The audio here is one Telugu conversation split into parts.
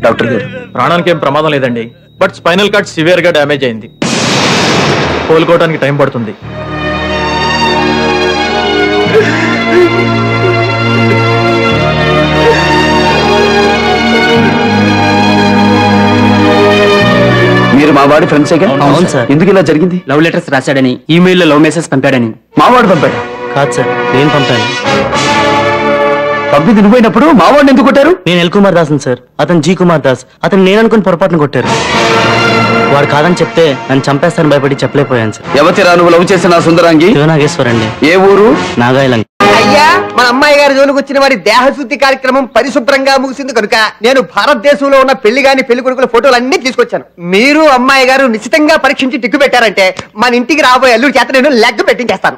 డాక్టర్ గారు, ప్రాణానికి ఏం ప్రమాదం లేదండి, బట్ స్పైనల్ కార్డ్ సివియర్ గా డ్యామేజ్ అయింది. కోలుకోవడానికి టైం పడుతుంది. మీరు మా వాడి ఫ్రెండ్స్? అవును సార్. ఎందుకు ఇలా జరిగింది? లవ్ లెటర్స్ రాశాడని, ఈమెయిల్లో లవ్ మెసేజ్ పంపాడని. మావాడు పంపాడు? కాదు సార్, నేను పంపాను. పంపి తినిపోయినప్పుడు మావాడిని ఎందుకు కొట్టారు? నేను ఎల్ కుమార్ దాస్ సార్, అతను జీ కుమార్ దాస్. అతను నేను అనుకుని పొరపాటును కొట్టారు. వాడు కాదని చెప్తే నన్ను చంపేస్తాను భయపడి చెప్పలేకపోయాను సార్. ఎవతిరా నువ్వు లవ్ చేసిన సుందరాంగి? శివనాగేశ్వర్ అండి. ఏ ఊరు? నాగాయలంక. అయ్యా, మన అమ్మాయి గారి జోలికి వచ్చిన వారి దేహశుద్ధి కార్యక్రమం పరిశుభ్రంగా ముగిసింది కనుక నేను భారతదేశంలో ఉన్న పెళ్లి గాని పెళ్లి కొడుకుల ఫోటోలు అన్ని తీసుకొచ్చాను. మీరు అమ్మాయి గారు నిశ్చితంగా పరీక్షించి టిక్కు పెట్టారంటే మన ఇంటికి రాబోయే అల్లుడి చేత నేను లెగ్ పెట్టించేస్తాను.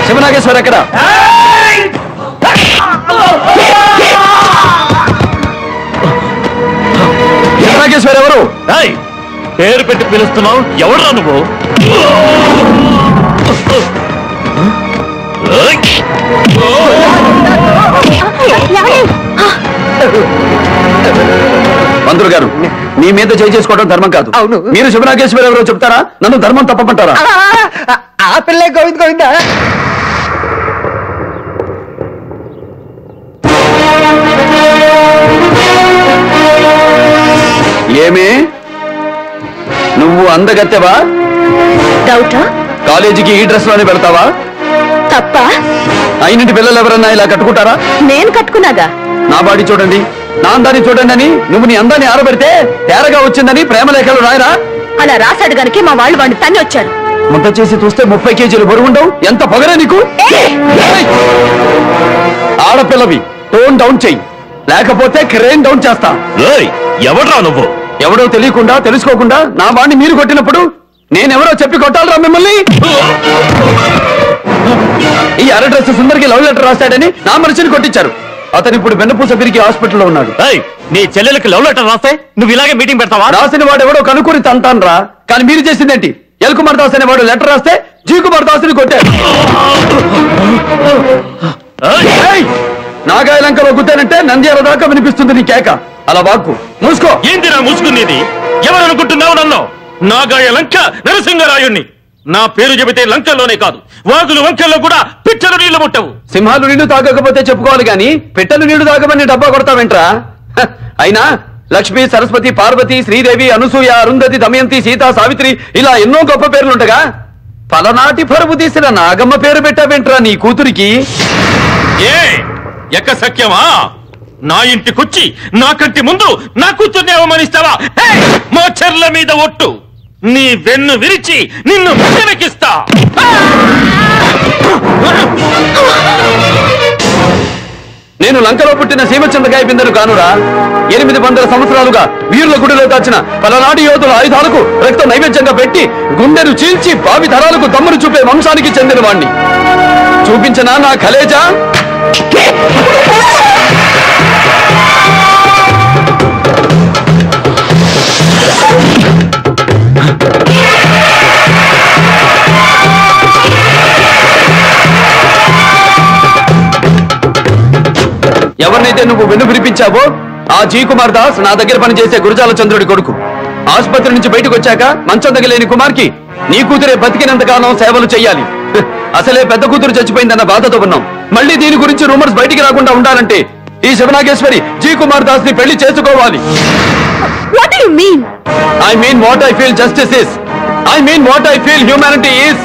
శివనాగేశ్వర్ ఎక్కడ? శివనాగేశ్వర్ ఎవరు? పేరు పెట్టి పిలుస్తున్నావు, ఎవరురా నువ్వు? మంత్రులు గారు, మీ మీద చేసుకోవడం ధర్మం కాదు. అవును. మీరు శివనాగేశ్వర్ ఎవరో చెప్తారా? నన్ను ధర్మం తప్పమంటారా? ఆ పిల్లే గోవింద్ గోవిందా. ఏమే నువ్వు అందగత్తెవా? డౌటా? కాలేజీకి ఈ డ్రెస్ లోనే వెళ్తావా? తప్ప. అయినంటి పిల్లలు ఎవరన్నా ఇలా కట్టుకుంటారా? నేను కట్టుకున్నాగా. నా బాడీ చూడండి, నా అందాన్ని చూడండి అని నువ్వు నీ అందాన్ని ఆరబెడితే తేరగా వచ్చిందని ప్రేమలేఖలు రాయరా? అలా రాశాడు గనకే మా వాళ్ళు వాడిని తన్ని వచ్చారు. ముద్ద చేసి చూస్తే 30 కేజీలు బరువుండవు. ఎంత పొగరే నీకు! ఆడపిల్లవి, టోన్ డౌన్ చెయ్యి, లేకపోతే క్రేన్ డౌన్ చేస్తా. ఎవడ్రా నువ్వు? ఎవడో తెలియకుండా తెలుసుకోకుండా నా వాడిని మీరు కొట్టినప్పుడు నేనెవరో చెప్పి కొట్టాలరా మిమ్మల్ని? ఈ అర డ్రెస్ సుందరికి లవ్ లెటర్ రాశాడని నా మనిషిని కొట్టించారు. అతను ఇప్పుడు వెన్నపూస బిరికి హాస్పిటల్లో ఉన్నాడు. నీ చెల్లెలకి లవ్ లెటర్ రాస్తే నువ్వు ఇలాగే మీటింగ్ పెడతావా? రాసిన వాడు ఎవడో కనుక్కొని తంటాన్రా. కానీ మీరు చేసిందేంటి? ఎల్ కుమార్ దాస్ అనే వాడు లెటర్ రాస్తే జీ కుమార్ దాస్ ని కొట్టాడు. నాగాయలంకలో గుద్దానంటే నంద్యాల దాకా వినిపిస్తుంది నీ కేక. అలా వాక్కు మూసుకో. ఏందిరా మూసుకునేది? ఎవరనుకుంటున్నావు నన్ను? నాగాయ లంక నరసింహరాయుణ్ణి. నా పేరు చెబితే లంకల్లోనే కాదు, వాగులు వంకల్లో కూడా పిట్టలు నీళ్లు ముట్టవు. సింహాలు నీళ్లు తాగకపోతే చెప్పుకోవాలి గాని పిట్టలు నీళ్లు తాగమని డబ్బా కొడతావేంట్రా? అయినా లక్ష్మి, సరస్వతి, పార్వతి, శ్రీదేవి, అనసూయ, అరుంధతి, దమయంతి, సీత, సావిత్రి ఇలా ఎన్నో గొప్ప పేర్లుండగా పలనాటి పరుపు తీసిన నాగమ్మ పేరు పెట్టావేంట్రా నీ కూతురికి? ఏ ఎక్క సఖ్యమా? నా ఇంటికొచ్చి నా కంటి ముందు నా కూతుర్ని అవమానిస్తావా? మా చెర్ల మీద ఒట్టు, నీ వెన్ను విరిచి నిన్ను వెనకిస్తా. నేను లంకలో పుట్టిన సీమచంద్రకాయ బిందెను కానురా. 800 సంవత్సరాలుగా వీరుల గుడిలో దాచిన పలనాటి యోధుల ఆయుధాలకు రక్త నైవేద్యంగా పెట్టి గుండెను చీల్చి భావి తరాలకు దమ్మును చూపే వంశానికి చెందిన వాణ్ణి. చూపించనా నా కలేజా? ఎవరినైతే నువ్వు వెన్ను విరిపించావో ఆ జీ కుమార్ దాస్ నా దగ్గర పనిచేసే గురజాల చంద్రుడి కొడుకు. ఆసుపత్రి నుంచి బయటకు వచ్చాక మంచం దగ్గలేని కుమార్కి నీ కూతురే బతికినంతకాలం సేవలు చెయ్యాలి. అసలే పెద్ద కూతురు చచ్చిపోయిందన్న బాధతో ఉన్నాం. మళ్ళీ దీని గురించి రూమర్స్ బయటికి రాకుండా ఉండాలంటే ఈ శివనాగేశ్వరి జీ కుమార్ దాస్ ని పెళ్లి చేసుకోవాలి. What do you mean? I mean what I feel justice is. I mean what I feel humanity is.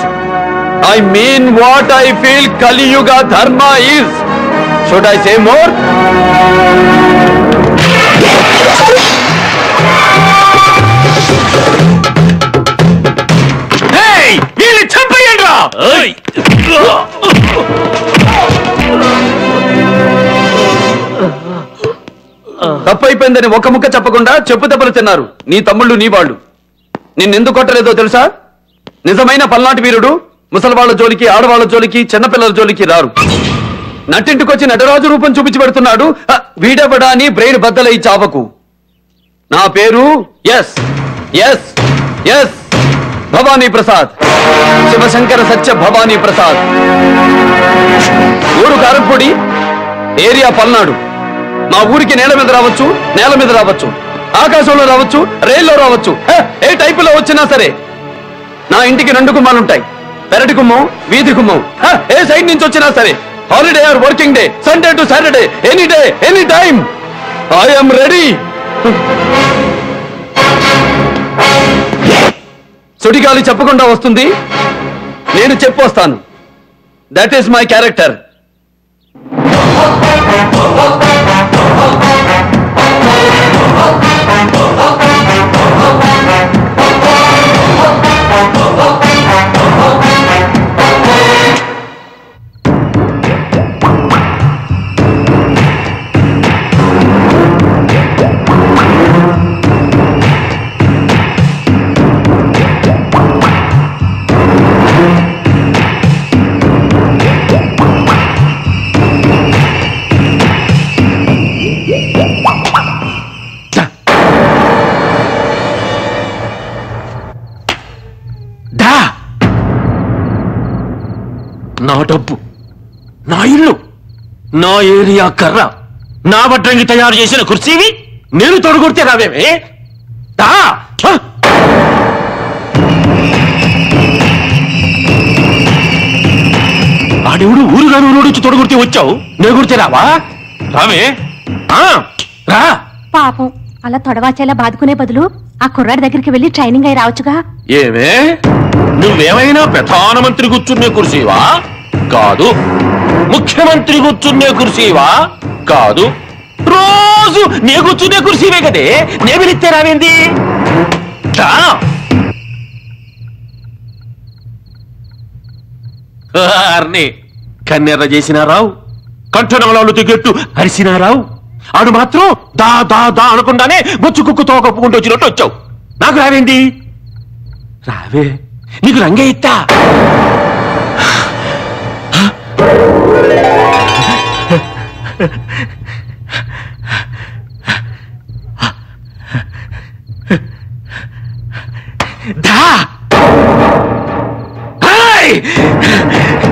I mean what I feel Kali Yuga Dharma is. Should I say more? Hey! వీళ్ళని చంపేయండిరా! తప్పైపోయిందని ఒక్క ముక్క చెప్పకుండా చెప్పు దెబ్బలు తిన్నారు నీ తమ్ముళ్ళు నీ వాళ్ళు. నిన్నెందుకు కొట్టలేదో తెలుసా? నిజమైన పల్నాటి వీరుడు ముసలివాళ్ల జోలికి, ఆడవాళ్ల జోలికి, చిన్నపిల్లల జోలికి రారు. నట్టింటికొచ్చి నటరాజు రూపం చూపించి పెడుతున్నాడు. వీడబడా అని బ్రెయిన్ బద్దలై చావకు. నా పేరు S S S Bhavani Prasad, Shivashankara Satya Bhavani Prasad. ఊరు కారంపొడి, ఏరియా పల్నాడు. మా ఊరికి నేల మీద రావచ్చు, నేల మీద రావచ్చు, ఆకాశంలో రావచ్చు, రైల్లో రావచ్చు, ఏ టైపులో వచ్చినా సరే. నా ఇంటికి 2 గుమ్మాలుంటాయి, పెరటి గుమ్మం, వీధి గుమ్మం. ఏ సైడ్ నుంచి వచ్చినా సరే, holiday or working day, Sunday to Saturday, any day any time I'm ready. సుడిగాలి చెప్పకుండా వస్తుంది, నేను చెప్పొస్తాను. That is my character. నా డబ్బు, నా ఇల్లు, నా ఏరియా కర్ర, నా వడ్రంగి తయారు చేసిన కుర్చీవి నేను తొడగొడితే రావేమే? ఆడెవడు ఊరుగా నూనొచ్చి తొడగొడితే వచ్చావు, నేను కొడితే రావా? రావే రా. పాపం అలా తొడవాచేలా బాదుకునే బదులు ఆ కుర్రాడి దగ్గరికి వెళ్ళి ట్రైనింగ్ అయి రావచ్చుగా. ఏమే, నువ్వేమైనా ప్రధానమంత్రి కూర్చునే కుర్చీవా? కాదు. ముఖ్యమంత్రి కూర్చునే కుర్చీవా? కాదు. రోజు నే కూర్చునే కుర్చీవే కదే, నే పిలిస్తే రావేంది? కన్నెర్ర చేసినా రావు, కంఠనాళాలు తిగెట్టు అరిసినా రావు. ఆడు మాత్రం దా దా దా అనకుండానే బొచ్చు కుక్కుతో కప్పుకుంటూ వచ్చినట్టు వచ్చావు. నాకు రావేంది? రావే, నీకు రంగే ఇత్తా.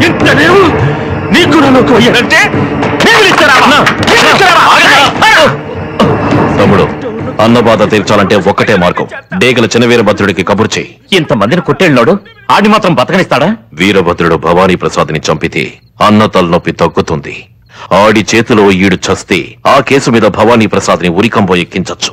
ఇంత లేవు నీకు నన్ను పోయానంటే తమ్ముడు, అన్నబాధ తీర్చాలంటే ఒక్కటే మార్గం. డేగల చిన్న వీరభద్రుడికి కబురు చెయ్యి. ఇంతమందిని కొట్టేళ్ళాడు, ఆడి మాత్రం బతకనిస్తాడా? వీరభద్రుడు భవానీ ప్రసాద్ ని చంపితే అన్న తలనొప్పి తగ్గుతుంది. ఆడి చేతిలో ఈడు చస్తే ఆ కేసు మీద భవానీ ప్రసాద్ ని ఉరికంబో ఎక్కించొచ్చు.